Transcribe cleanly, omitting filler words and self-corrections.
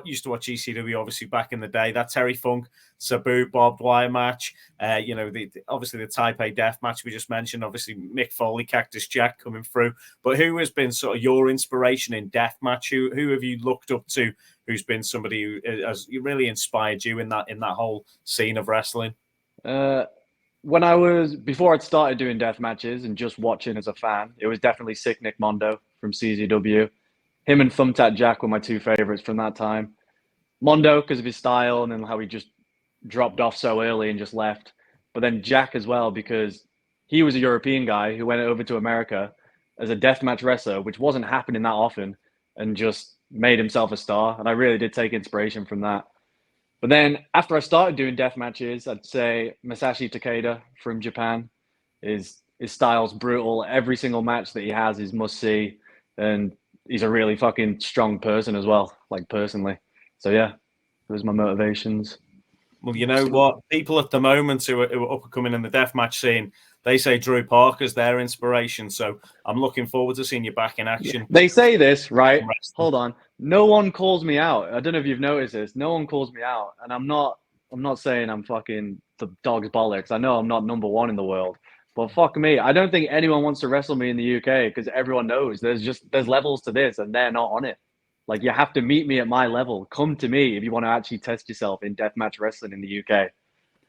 used to watch ECW obviously back in the day. That Terry Funk, Sabu, Barbed Wire match. Obviously the Type A death match we just mentioned. Obviously Mick Foley, Cactus Jack coming through. But who has been sort of your inspiration in death match? Who have you looked up to? Who's been somebody who has really inspired you in that whole scene of wrestling? Before I'd started doing death matches and just watching as a fan, it was definitely Sick Nick Mondo from CZW. Him and Thumbtack Jack were my two favorites from that time. Mondo because of his style and then how he just dropped off so early and just left. But then Jack as well because he was a European guy who went over to America as a deathmatch wrestler, which wasn't happening that often, and just made himself a star. And I really did take inspiration from that. But then after I started doing death matches, I'd say Masashi Takeda from Japan. His style's brutal. Every single match that he has is must see. And he's a really fucking strong person as well, like personally. So yeah, those are my motivations. Well, you know what? People at the moment who are up and coming in the deathmatch scene, they say Drew Parker's their inspiration. So I'm looking forward to seeing you back in action. They say this, right? Hold on. No one calls me out. I don't know if you've noticed this. No one calls me out. And I'm not saying I'm fucking the dog's bollocks. I know I'm not number one in the world. But fuck me. I don't think anyone wants to wrestle me in the UK because everyone knows there's levels to this and they're not on it. Like, you have to meet me at my level. Come to me if you want to actually test yourself in deathmatch wrestling in the UK.